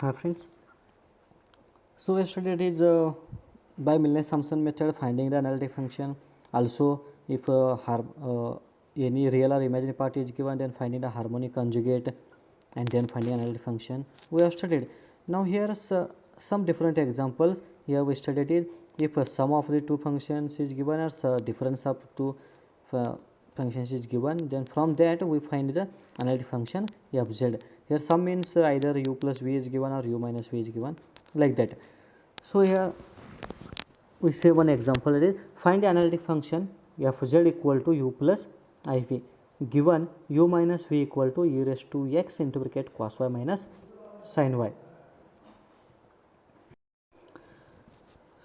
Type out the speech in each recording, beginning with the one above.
Hi friends. So yesterday it is by Milne-Thomson method finding the analytic function. Also, if any real or imaginary part is given, then finding the harmonic conjugate and then finding analytic function. We have studied. Now here is some different examples. Here we studied it if a sum of the two functions is given or difference of two uh, functions is given, then from that we find the analytic function f z. Here sum means either u plus v is given or u minus v is given, like that. So here we say one example, that is find the analytic function f z equal to u plus iv, given u minus v equal to e raised to x into bracket cos y minus sin y.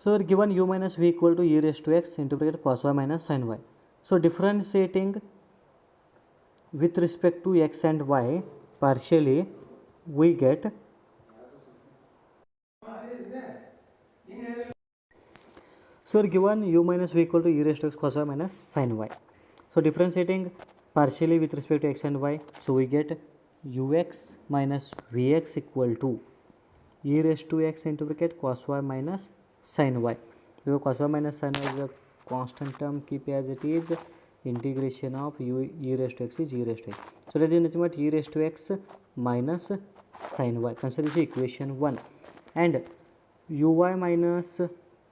So given u minus v equal to e raised to x into bracket cos y minus sin y. So differentiating with respect to x and y partially, we get so given u minus v equal to e raised to x cos y minus sin y. So differentiating partially with respect to x and y, so we get ux minus vx equal to e raised to x into bracket cos y minus sin y. Because cos y minus sin y is a constant term, keep as it is. Integration of e raised to x is e raised to x. So that is nothing but e raised to x minus sin y. Consider this equation 1. And uy minus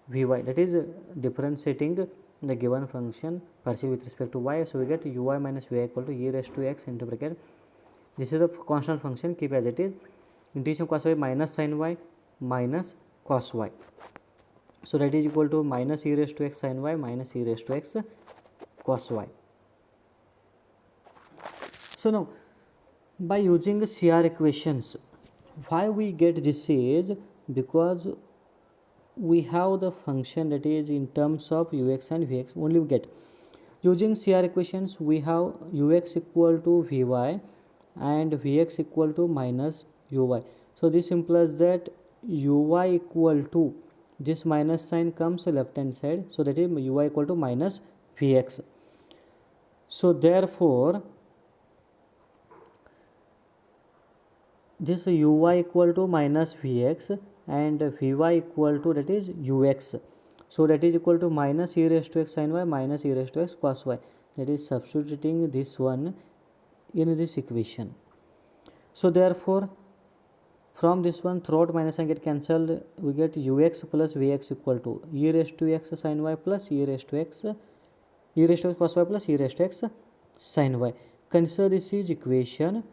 vy, that is differentiating the given function partially with respect to y. So we get uy minus vy equal to e raised to x into bracket. This is a constant function, keep as it is. Integration cos y minus sin y minus cos y. So that is equal to minus e raised to x sin y minus e raised to x cos y. So now by using CR equations, why we get this is because we have the function that is in terms of ux and vx only. We get using CR equations, we have ux equal to vy and vx equal to minus uy. So this implies that uy equal to this minus sign comes left hand side, so that is uy equal to minus vx. So therefore this uy equal to minus vx and vy equal to, that is ux, so that is equal to minus e raised to x sin y minus e raised to x cos y. That is substituting this one in this equation. So therefore from this one throughout minus sign get cancelled, we get ux plus vx equal to e raised to x sin y plus e raised to x cos y plus e raised to x sin y. Consider this is equation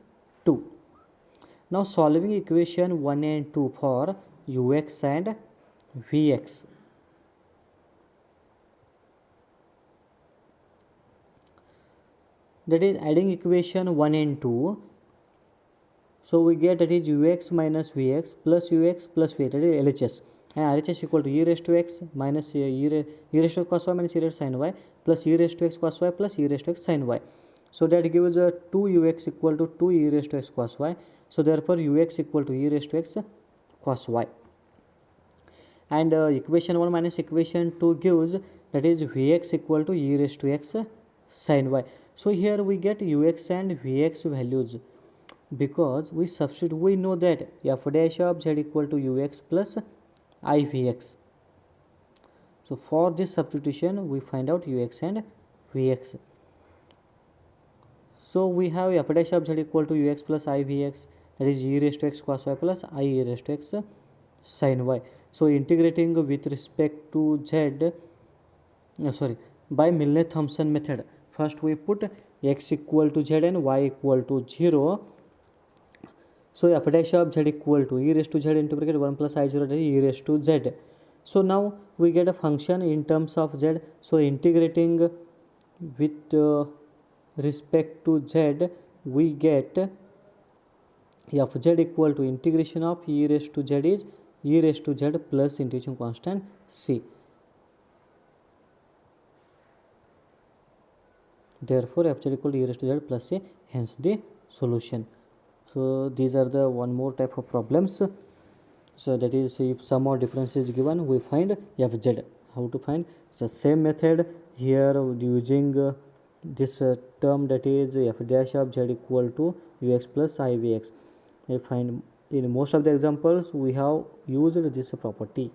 2. Now solving equation 1 and 2 for ux and vx. That is adding equation 1 and 2. So we get that is ux minus vx plus ux plus v, that is LHS. And RHS equal to e raised to x minus e raised to cos y minus e raised to sin y plus e raised to x cos y plus e raised to x sin y. So that gives 2 ux equal to 2 e raised to x cos y. So therefore ux equal to e raised to x cos y. And equation 1 minus equation 2 gives, that is vx equal to e raised to x sin y. So here we get ux and vx values because we substitute. We know that f dash of z equal to ux plus ivx. So for this substitution we find out ux and vx. So we have f dash of z equal to ux plus ivx, that is e raised to x cos y plus I e raised to x sin y. So integrating with respect to z, by Milne-Thomson method, first we put x equal to z and y equal to 0. So f dash of z equal to e raised to z into bracket 1 plus I0, that is e raised to z. So now we get a function in terms of z. So integrating with respect to z, we get f z equal to integration of e raised to z is e raised to z plus integration constant c. Therefore f z equal to e raised to z plus c, hence the solution. So these are the one more type of problems. So that is, if sum or difference is given, we find f z. How to find? It's the same method here using this term, that is f dash of z equal to ux plus ivx. We find in most of the examples we have used this property.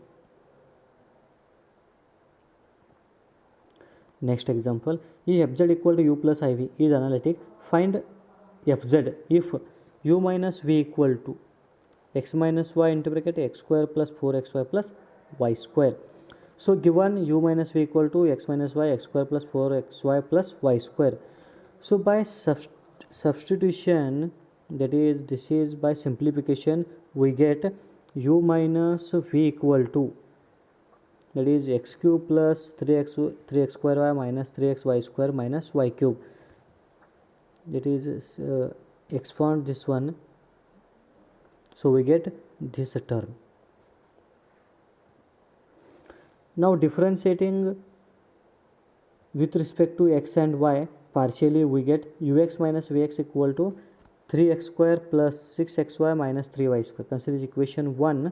Next example, if fz equal to u plus iv is analytic, find fz if u minus v equal to x minus y into bracket x square plus 4xy plus y square. So given u minus v equal to x minus y x square plus 4xy plus y square. So by substitution, that is, this is by simplification, we get u minus v equal to, that is, x cube plus 3x square y minus 3xy square minus y cube, that is expand this one, so we get this term. Now differentiating with respect to x and y partially, we get ux minus vx equal to 3x square plus 6xy minus 3y square. Consider this equation 1.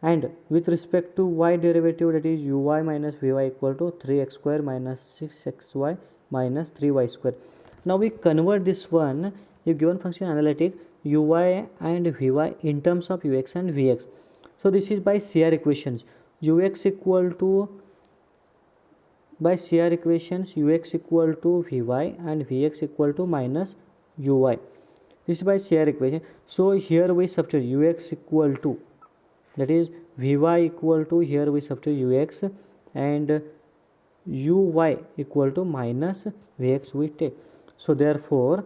And with respect to y derivative, that is uy minus vy equal to 3x square minus 6xy minus 3y square. Now we convert this one, if given function analytic, uy and vy in terms of ux and vx. So this is by CR equations. Ux equal to, by CR equations, ux equal to vy and vx equal to minus uy. This is by CR equation. So here we substitute ux equal to, that is vy equal to, here we substitute ux, and uy equal to minus vx we take. So therefore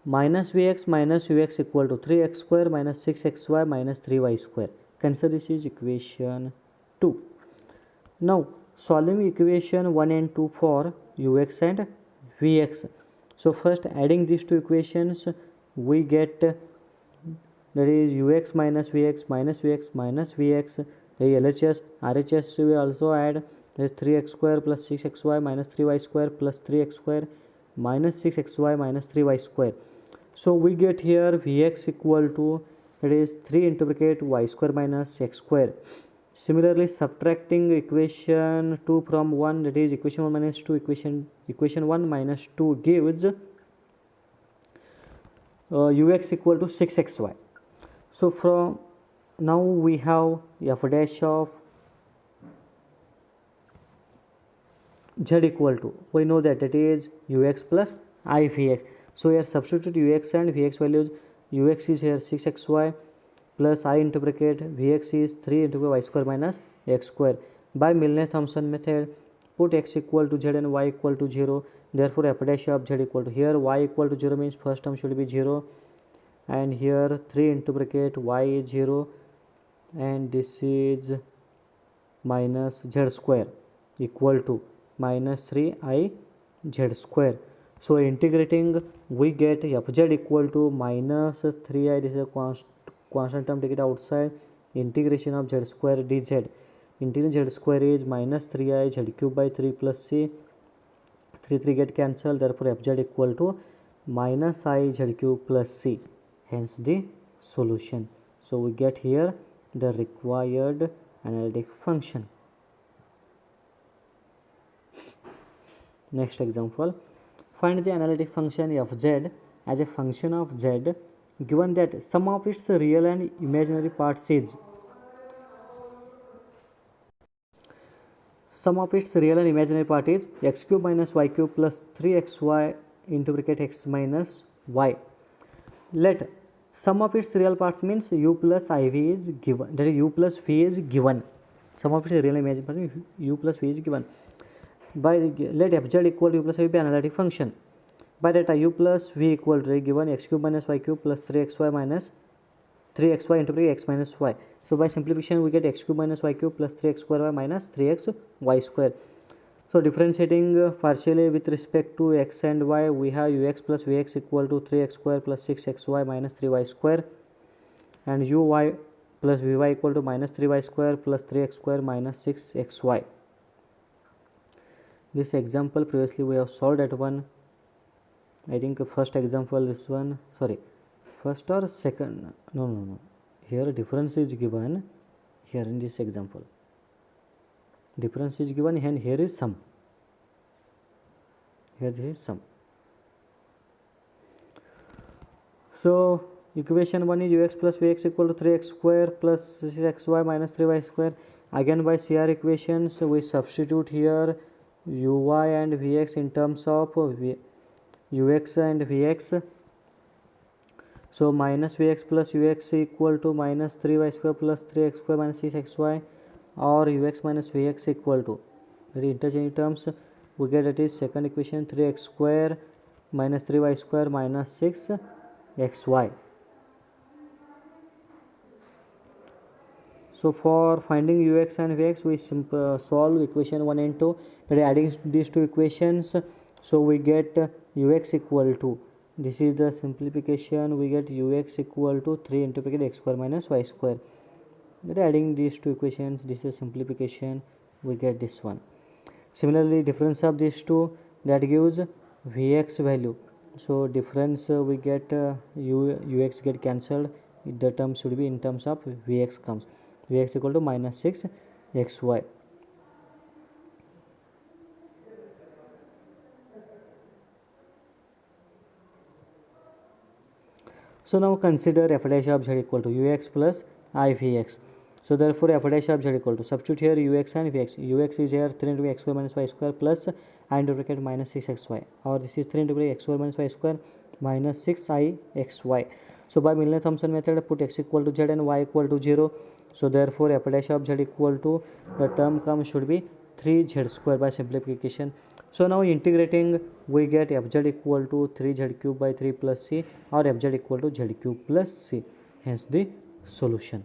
minus vx minus ux equal to 3x square minus 6xy minus 3y square. Consider this is equation 2. Now solving equation 1 and 2 for ux and vx. So first adding these two equations, we get, that is ux minus vx minus vx, the LHS RHS we also add, that is 3x square plus 6xy minus 3y square plus 3x square minus 6xy minus 3y square. So we get here vx equal to, that is 3 into bracket y square minus x square. Similarly, subtracting equation 2 from 1, that is equation 1 minus 2, equation 1 minus 2 gives ux equal to 6xy. So from now we have f dash of z equal to, we know that it is ux plus I vx. So here substitute ux and vx values. Ux is here 6xy plus I into bracket, vx is 3 into y square minus x square. By Milne-Thomson method, put x equal to z and y equal to 0. Therefore f dash of z equal to, here y equal to 0 means first term should be 0, and here 3 into bracket y is 0, and this is minus z square equal to minus 3i z square. So integrating, we get fz equal to minus 3i, this is a constant term, take it outside, integration of z square dz. Integration z square is minus 3i z cube by 3 plus c, 3 get cancelled, therefore fz equal to minus I z cube plus c, hence the solution. So we get here the required analytic function. Next example, find the analytic function of z as a function of z given that sum of its real and imaginary parts is, sum of its real and imaginary part is x cube minus y cube plus 3xy into bracket x minus y. Let sum of its real parts means u plus iv is given, that is u plus v is given. Sum of its real and imaginary part means u plus v is given. By let fz equal to u plus v be analytic function. By that u plus v equal to given x cube minus y cube plus 3xy minus 3xy into x minus y. So by simplification we get x cube minus y cube plus 3x square y minus 3xy square. So differentiating partially with respect to x and y, we have ux plus vx equal to 3x square plus 6xy minus 3y square, and uy plus vy equal to minus 3y square plus 3x square minus 6xy. This example previously we have solved at one, I think first example, this one, sorry, first or second, no, here difference is given here in this example. difference is given and here is sum. Here this is sum. So equation 1 is ux plus vx equal to 3x square plus 6xy minus 3y square. Again by CR equations we substitute here uy and vx in terms of ux and vx. So minus vx plus ux equal to minus 3y square plus 3x square minus 6xy, or ux minus vx equal to, the interchange terms we get, that is second equation 3x square minus 3y square minus 6xy. So for finding ux and vx we solve equation 1 and 2, that is adding these two equations. So we get ux equal to, this is the simplification, we get ux equal to 3 into bracket x square minus y square. That is adding these two equations, this is simplification, we get this one. Similarly difference of these two, that gives vx value. So difference we get ux get cancelled, the term should be in terms of vx comes, vx equal to minus 6xy. So now consider f dash of z equal to ux plus I vx. So therefore f dash of z equal to, substitute here ux and vx. Ux is here 3 into x square minus y square plus I into bracket minus 6xy, or this is 3 into bracket x square minus y square minus 6ixy. So by Milne-Thomson method, put x equal to z and y equal to 0. So therefore f dash of z equal to, the term comes should be 3z square by simplification. So now integrating we get fz equal to 3z cube by 3 plus c, or fz equal to z cube plus c, hence the solution.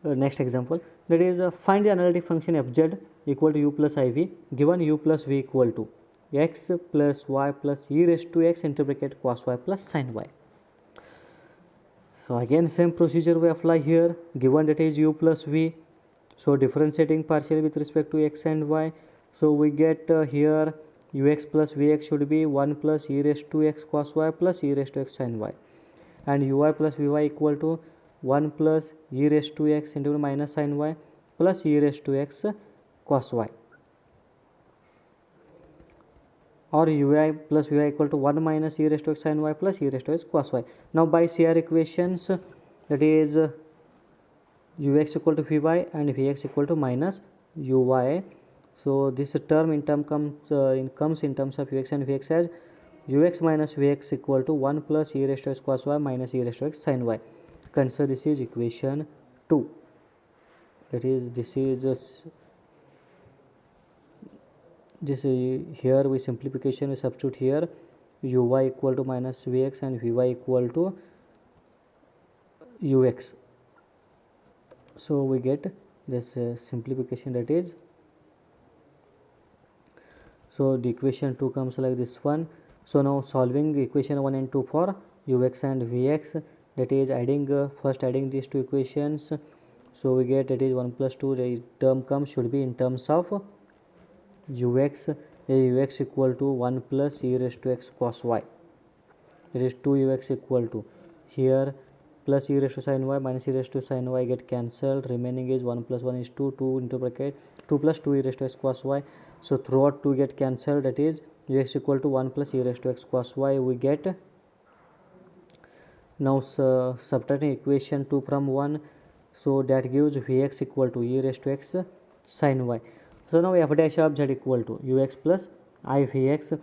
Next example, that is find the analytic function fz equal to u plus iv, given u plus v equal to x plus y plus e raised to x into bracket cos y plus sin y. So again same procedure we apply here, given that is u plus v, so differentiating partially with respect to x and y. So we get here ux plus vx should be 1 plus e raised to x cos y plus e raised to x sin y, and ui plus vy equal to 1 plus e raised to x into minus sin y plus e raised to x cos y, or ui plus vy equal to 1 minus e raised to x sin y plus e raised to x cos y. Now by CR equations, that is ux equal to vy and vx equal to minus uy. So this term in term comes in terms of ux and vx as ux minus vx equal to 1 plus e raised to x cos y minus e raised to x sin y. Consider this is equation 2. That is, this is here we simplification, we substitute here uy equal to minus vx and vy equal to ux. So we get this simplification, that is, so the equation 2 comes like this one. So now solving equation 1 and 2 for ux and vx, that is adding first adding these two equations. So we get, that is 1 plus 2, the term comes should be in terms of ux, ux equal to 1 plus e raised to x cos y, that is 2ux equal to, here plus e raised to sin y minus e raised to sin y get cancelled, remaining is 1 plus 1 is 2, 2 into bracket 2 plus 2 e raised to x cos y. So throughout 2 get cancelled, that is ux equal to 1 plus e raised to x cos y we get. Now subtracting equation 2 from 1, so that gives vx equal to e raised to x sin y. So now f dash of z equal to ux plus I vx.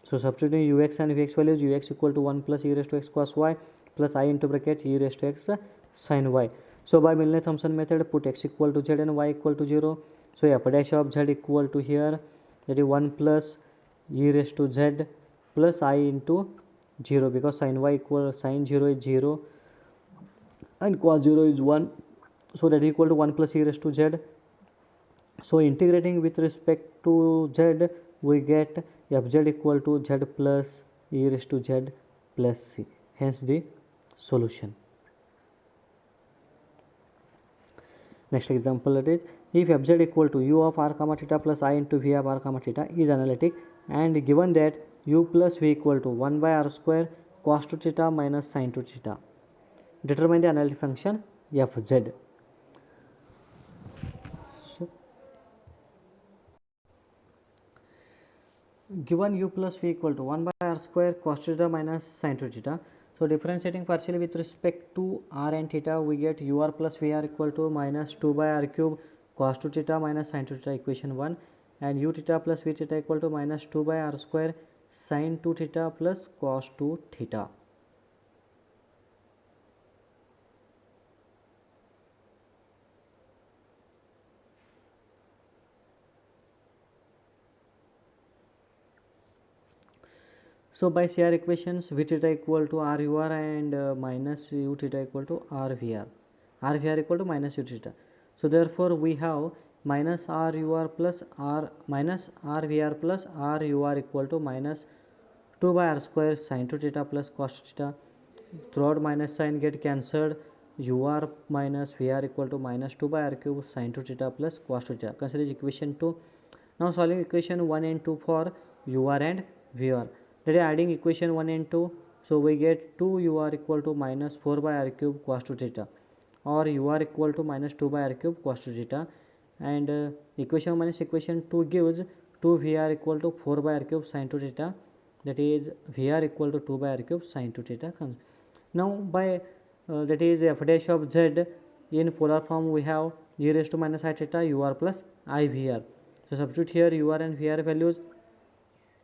So substituting ux and vx values, ux equal to 1 plus e raised to x cos y plus I into bracket e raised to x sin y. So by Milne-Thomson method, put x equal to z and y equal to 0. So f dash of z equal to here, that is 1 plus e raised to z plus I into 0, because sin y equal sin 0 is 0 and cos 0 is 1, so that is equal to 1 plus e raised to z. So integrating with respect to z, we get fz equal to z plus e raised to z plus c, hence the solution. Next example, that is, if fz equal to u of r comma theta plus I into v of r comma theta is analytic, and given that u plus v equal to 1 by r square cos to theta minus sin to theta, determine the analytic function fz. given u plus v equal to 1 by r square cos theta minus sin 2 theta. So differentiating partially with respect to r and theta, we get ur plus vr equal to minus 2 by r cube cos 2 theta minus sin 2 theta, equation 1, and u theta plus v theta equal to minus 2 by r square sin 2 theta plus cos 2 theta. So by CR equations, v theta equal to r ur and minus u theta equal to r vr. R vr equal to minus u theta. So therefore we have minus r ur plus r minus r vr plus r ur equal to minus 2 by r square sin 2 theta plus cos theta. Throughout minus sign get cancelled. Ur minus vr equal to minus 2 by r cube sin 2 theta plus cos 2 theta. Consider equation 2. Now solving equation 1 and 2 for ur and vr. That is adding equation 1 and 2. So we get 2 ur equal to minus 4 by r cube cos 2 theta, or ur equal to minus 2 by r cube cos 2 theta, and equation minus equation 2 gives 2 vr equal to 4 by r cube sin 2 theta, that is vr equal to 2 by r cube sin 2 theta comes. Now by that is f dash of z in polar form, we have e raised to minus I theta ur plus I vr. So substitute here ur and vr values.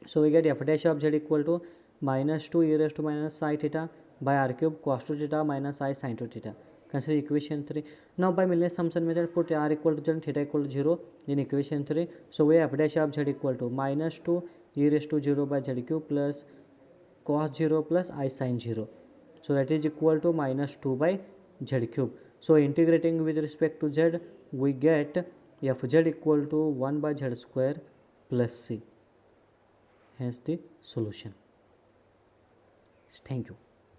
So we get f dash of z equal to minus 2 e raised to minus I theta by r cube cos 2 theta minus I sin 2 theta. Consider equation 3. Now by Milner's Thomson method, put r equal to z and theta equal to 0 in equation 3. So we have f dash of z equal to minus 2 e raised to 0 by z cube plus cos 0 plus I sin 0. So that is equal to minus 2 by z cube. So integrating with respect to z, we get fz equal to 1 by z square plus c. Hence the solution. Thank you.